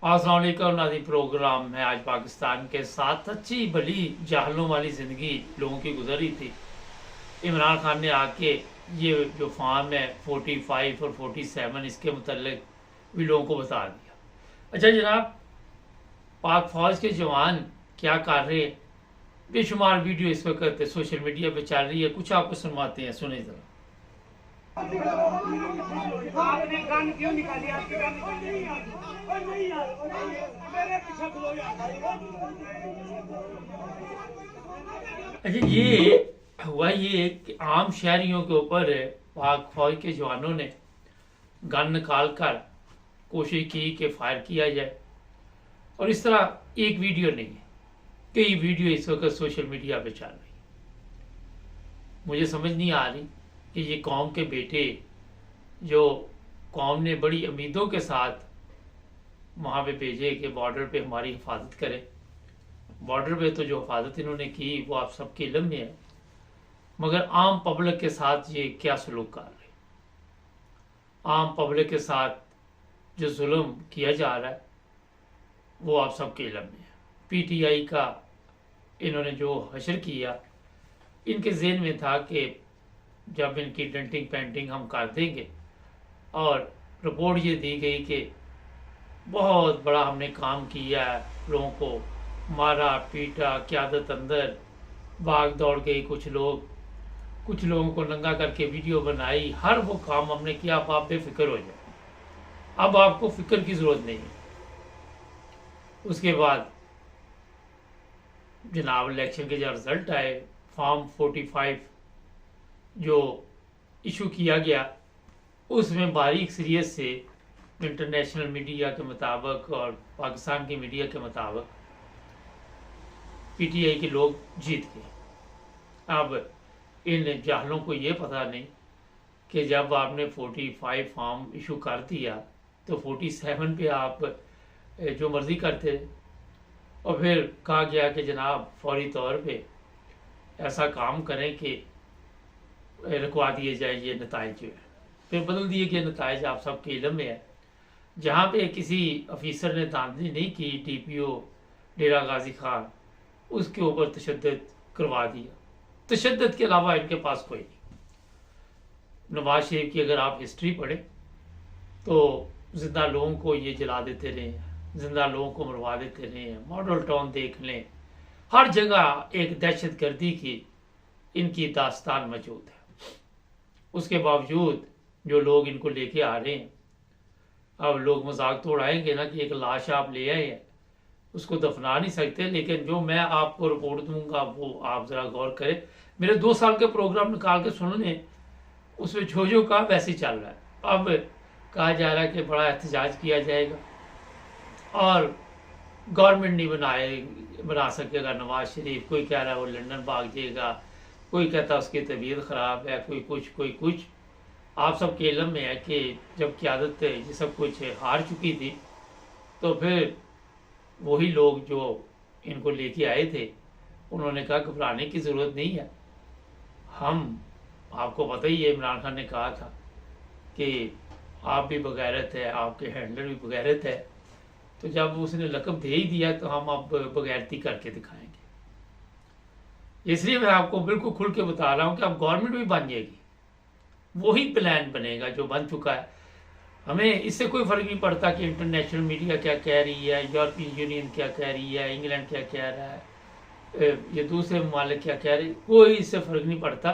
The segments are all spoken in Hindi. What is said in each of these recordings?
अस्सलाम वालेकुम नाज़रीन। प्रोग्राम में आज पाकिस्तान के साथ अच्छी भली जाहलों वाली ज़िंदगी लोगों की गुजर रही थी। इमरान खान ने आके ये जो फार्म है 45 और 47 इसके मुतल्लिक भी लोगों को बता दिया। अच्छा जनाब, पाक फौज के जवान क्या कर रहे हैं? बेशुमार वीडियो इस वक्त सोशल मीडिया पे चल रही है, कुछ आपको सुनवाते हैं, सुने ज़रा। आपने गन क्यों निकाली? आपकी गन निकाली? नहीं यार, मेरे पीछे खलो यार। अच्छा, ये हुआ ये कि आम शहरियों के ऊपर पाक फौज के जवानों ने गन निकाल कर कोशिश की कि फायर किया जाए, और इस तरह एक वीडियो नहीं है, कई वीडियो इस वक्त सोशल मीडिया पे चल रही है। मुझे समझ नहीं आ रही कि ये कौम के बेटे जो कौम ने बड़ी उम्मीदों के साथ वहाँ पे भेजे कि बॉर्डर पे हमारी हिफाजत करें, बॉर्डर पे तो जो हिफाजत इन्होंने की वो आप सबके इल्म में है, मगर आम पब्लिक के साथ ये क्या सलूक कर रहे, आम पब्लिक के साथ जो जुल्म किया जा रहा है वो आप सबके इल्म में है। पीटीआई का इन्होंने जो हशर किया, इनके जहन में था कि जब इनकी डेंटिंग पेंटिंग हम कर देंगे, और रिपोर्ट ये दी गई कि बहुत बड़ा हमने काम किया है, लोगों को मारा पीटा, क़यादत अंदर भाग दौड़ गई, कुछ लोगों को नंगा करके वीडियो बनाई, हर वो काम हमने किया। अब आप बेफिक्र हो जाए, अब आपको फिक्र की ज़रूरत नहीं है। उसके बाद जनाब इलेक्शन के जो रिज़ल्ट आए, फॉर्म 45 जो इशू किया गया, उसमें बारीक सीरियत से इंटरनेशनल मीडिया के मुताबिक और पाकिस्तान की मीडिया के मुताबिक पीटीआई के लोग जीत गए। अब इन जाहलों को ये पता नहीं कि जब आपने 45 फॉर्म इशू कर दिया तो 47 पे आप जो मर्ज़ी करते, और फिर कहा गया कि जनाब फौरी तौर पे ऐसा काम करें कि रुकवा दिए जाए ये नताइज जो है। फिर बदल दिए गए नताइज आप सबके इल्म में है। जहाँ पे किसी अफीसर ने धांधली नहीं की, टीपीओ डेरा गाजी खान, उसके ऊपर तशद्दुद करवा दिया। तशद्दुद के अलावा इनके पास कोई नहीं। नवाज शरीफ की अगर आप हिस्ट्री पढ़ें तो जिंदा लोगों को ये जला देते रहे हैं, जिंदा लोगों को मरवा देते रहे हैं। मॉडल टाउन देख लें, हर जगह एक दहशत गर्दी की इनकी दास्तान मौजूद है। उसके बावजूद जो लोग इनको लेके आ रहे हैं, अब लोग मजाक तो उड़ाएंगे ना कि एक लाश आप ले आए हैं, उसको दफना नहीं सकते, लेकिन जो मैं आपको रिपोर्ट दूंगा वो आप ज़रा गौर करें। मेरे 2 साल के प्रोग्राम निकाल के सुन लें, उसमें जो कहा वैसे ही चल रहा है। अब कहा जा रहा है कि बड़ा एहतजाज किया जाएगा और गवर्नमेंट नहीं बना सकेगा नवाज शरीफ। कोई कह रहा है वो लंदन भाग जाएगा, कोई कहता है उसकी तबीयत ख़राब है, कोई कुछ। आप सबके इल्म में है कि जब क़यादत ये सब कुछ हार चुकी थी, तो फिर वही लोग जो इनको लेके आए थे उन्होंने कहा घबराने की ज़रूरत नहीं है। हम, आपको पता ही है, इमरान खान ने कहा था कि आप भी बगैरत है, आपके हैंडलर भी बगैरत है, तो जब उसने लक़ब दे ही दिया तो हम अब बगैरती करके दिखाएंगे। इसलिए मैं आपको बिल्कुल खुल के बता रहा हूँ कि अब गवर्नमेंट भी बन जाएगी, वही प्लान बनेगा जो बन चुका है। हमें इससे कोई फ़र्क नहीं पड़ता कि इंटरनेशनल मीडिया क्या कह रही है, यूरोपियन यूनियन क्या कह रही है, इंग्लैंड क्या कह रहा है, ये दूसरे ममालिक क्या कह रहे हैं, कोई इससे फ़र्क नहीं पड़ता।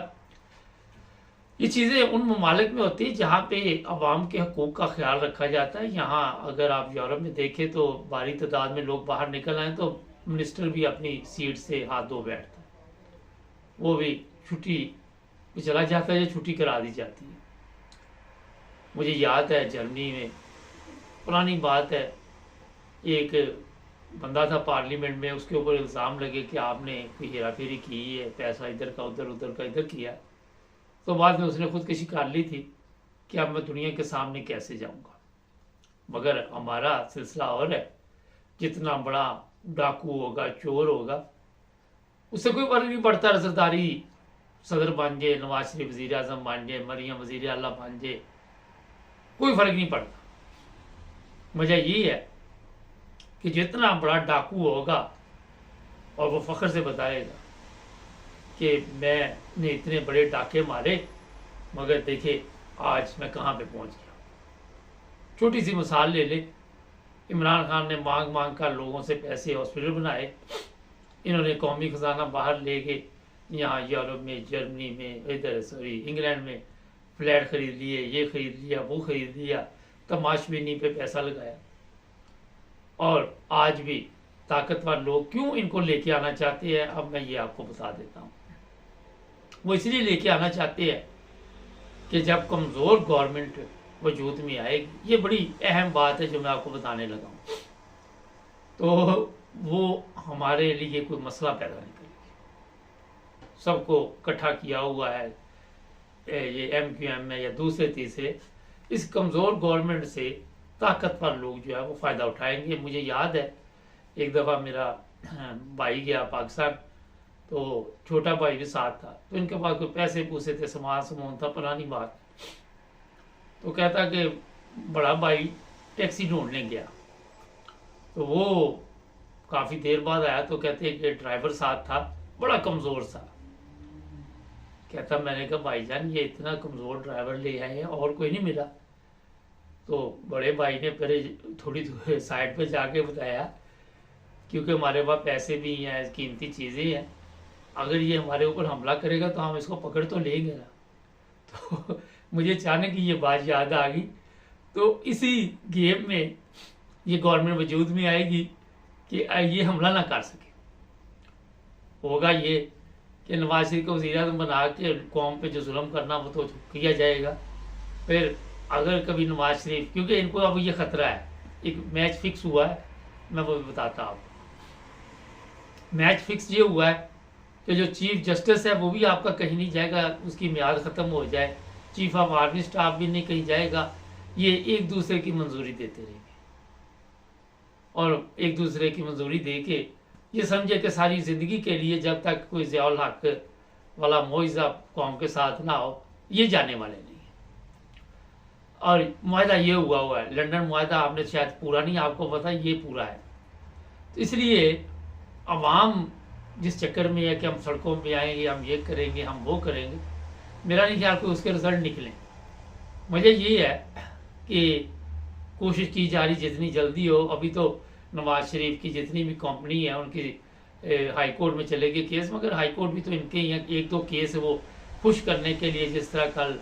ये चीज़ें उन ममालिक में होती है जहाँ पे अवाम के हकूक़ का ख्याल रखा जाता है। यहाँ अगर आप यूरोप में देखें तो भारी तादाद में लोग बाहर निकल आए तो मिनिस्टर भी अपनी सीट से हाथ धो बैठता है, वो भी छुट्टी पे चला जाता है या छुट्टी करा दी जाती है। मुझे याद है जर्मनी में, पुरानी बात है, एक बंदा था पार्लियामेंट में, उसके ऊपर इल्ज़ाम लगे कि आपने कोई हेरा फेरी की है, पैसा इधर का उधर, उधर का इधर किया। तो बाद में उसने खुदकुशी कर ली थी कि अब मैं दुनिया के सामने कैसे जाऊंगा। मगर हमारा सिलसिला और है, जितना बड़ा डाकू होगा, चोर होगा, उससे कोई फर्क नहीं पड़ता। रजदारी सदर बन जाए, नवाज शरीफ वज़ीर आज़म बन जाए, मरियम वज़ीर आला बन जाए, कोई फ़र्क नहीं पड़ता। वजह यही है कि जितना बड़ा डाकू होगा और वो फख्र से बताएगा कि मैंने इतने बड़े डाके मारे, मगर देखिए आज मैं कहाँ पे पहुँच गया। छोटी सी मिसाल ले ले, इमरान खान ने मांग मांग कर लोगों से पैसे हॉस्पिटल बनाए, इन्होंने कौमी खजाना बाहर ले गए, यहाँ यूरोप में, जर्मनी में, इधर इंग्लैंड में फ्लैट खरीद लिए, ये खरीद लिया, वो खरीद लिया, तमाशबीनी पे पैसा लगाया। और आज भी ताकतवर लोग क्यों इनको लेके आना चाहते हैं, अब मैं ये आपको बता देता हूँ। वो इसलिए लेके आना चाहते हैं कि जब कमज़ोर गवर्नमेंट वजूद में आएगी, ये बड़ी अहम बात है जो मैं आपको बताने लगा हूँ, तो वो हमारे लिए कोई मसला पैदा नहीं करेगी। सबको इकट्ठा किया हुआ है ये MQM में या दूसरे तीसरे, इस कमज़ोर गवर्नमेंट से ताकतवर लोग जो है वो फ़ायदा उठाएंगे। मुझे याद है एक दफ़ा मेरा भाई गया पाकिस्तान, तो छोटा भाई भी साथ था, तो इनके पास कोई पैसे पूसे थे, सामान था, पुरानी बात। तो कहता कि बड़ा भाई टैक्सी ढूंढने गया, तो वो काफ़ी देर बाद आया, तो कहते कि ड्राइवर साथ था, बड़ा कमज़ोर सा। कहता मैंने कहा भाईजान ये इतना कमज़ोर ड्राइवर ले आए हैं और कोई नहीं मिला। तो बड़े भाई ने फिर थोड़ी साइड पे जाके बताया, क्योंकि हमारे पास पैसे भी हैं, कीमती चीज़ें हैं, अगर ये हमारे ऊपर हमला करेगा तो हम इसको पकड़ तो लेंगे ना। तो मुझे अचानक ये बात याद आ गई। तो इसी गेम में ये गवर्नमेंट वजूद में आएगी कि ये हमला ना कर सके। होगा ये कि नवाज शरीफ को वज़ीर-ए-आज़म बना के कौम पे जो जुल्म करना वो तो किया जाएगा। फिर अगर कभी नवाज शरीफ, क्योंकि इनको अब ये ख़तरा है, एक मैच फिक्स हुआ है, मैं वो बताता आपको। मैच फिक्स ये हुआ है कि जो चीफ जस्टिस है वो भी आपका कहीं नहीं जाएगा, उसकी मियाद ख़त्म हो जाए, चीफ ऑफ आर्मी स्टाफ भी नहीं कहीं जाएगा, ये एक दूसरे की मंजूरी देते रहेंगे और एक दूसरे की मंजूरी दे के ये समझे कि सारी ज़िंदगी के लिए जब तक कोई ज़ियाउल हक वाला मुआवजा कौम के साथ ना हो, ये जाने वाले नहीं है। और मुआहदा ये हुआ है, लंदन मुआहदा आपने शायद पूरा नहीं, आपको पता ये पूरा है। तो इसलिए अवाम जिस चक्कर में है कि हम सड़कों पे आएंगे, हम ये करेंगे, हम वो करेंगे, मेरा नहीं ख्याल कोई उसके रिजल्ट निकले। मुझे ये है कि कोशिश की जा रही जितनी जल्दी हो। अभी तो नवाज शरीफ की जितनी भी कंपनी है उनकी हाई कोर्ट में चले गए केस, मगर हाई कोर्ट भी तो इनके ही हैं। एक दो केस वो खुश करने के लिए, जिस तरह कल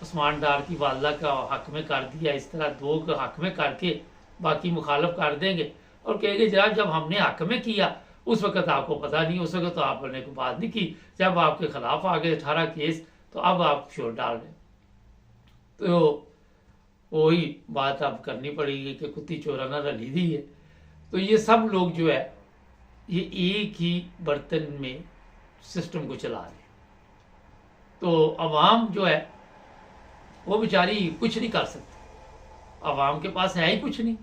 उस्मान डार की वालदा का हक में कर दिया, इस तरह दो का हक में करके बाकी मुखालफ कर देंगे और कहेंगे जनाब जब हमने हक में किया उस वक्त आपको पता नहीं, उस वक्त तो आपने कोई बात नहीं की, जब आपके खिलाफ आ गए 18 केस तो अब आप शोर डाल रहे। तो वही बात अब करनी पड़ेगी कि कुत्ती चोराना रली दी है। तो ये सब लोग जो है ये एक ही बर्तन में सिस्टम को चला रहे। तो अवाम जो है वो बेचारी कुछ नहीं कर सकती, अवाम के पास है ही कुछ नहीं।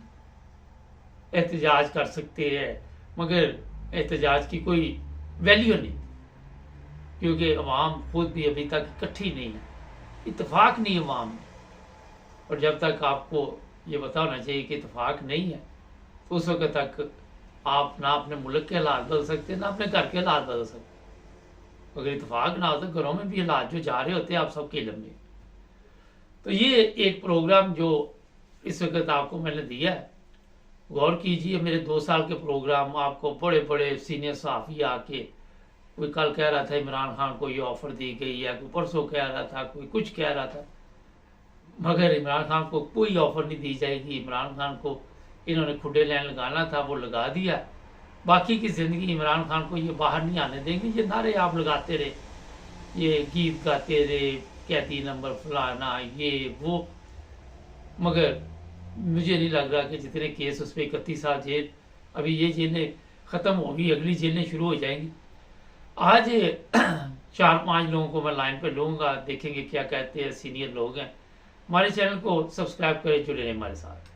एहतजाज कर सकते हैं मगर एहतजाज की कोई वैल्यू नहीं, क्योंकि अवाम खुद भी अभी तक इकट्ठी नहीं है, इत्तेफाक नहीं है अवाम में। और जब तक आपको ये पता होना चाहिए कि इत्तेफाक नहीं है तो उस वक्त तक आप ना अपने मुल्क के हालात बदल सकते, ना अपने घर के हालात बदल सकते। अगर इत्तेफाक ना हो तो घरों में भी हालात जो जा रहे होते हैं आप सबके इल्म में। तो ये एक प्रोग्राम जो इस वक्त आपको मैंने दिया है, गौर कीजिए। मेरे 2 साल के प्रोग्राम आपको बड़े बड़े सीनियर सहाफ़ी आके, कोई कल कह रहा था इमरान खान को ये ऑफ़र दी गई है, कोई परसों कह रहा था, कोई कुछ कह रहा था, मगर इमरान खान को कोई ऑफ़र नहीं दी जाएगी। इमरान खान को इन्होंने खुडे लाइन लगाना था, वो लगा दिया। बाकी की ज़िंदगी इमरान खान को ये बाहर नहीं आने देंगे। ये नारे आप लगाते रहे, ये गीत गाते रहे, कहती नंबर फलाना ये वो, मगर मुझे नहीं लग रहा कि जितने केस उस पर 31 साल जेल, अभी ये जेलें ख़त्म होगी, अगली जेलें शुरू हो जाएंगी। आज 4-5 लोगों को मैं लाइन पे लूँगा, देखेंगे क्या कहते हैं, सीनियर लोग हैं। हमारे चैनल को सब्सक्राइब करें, जुड़े रहें हमारे साथ।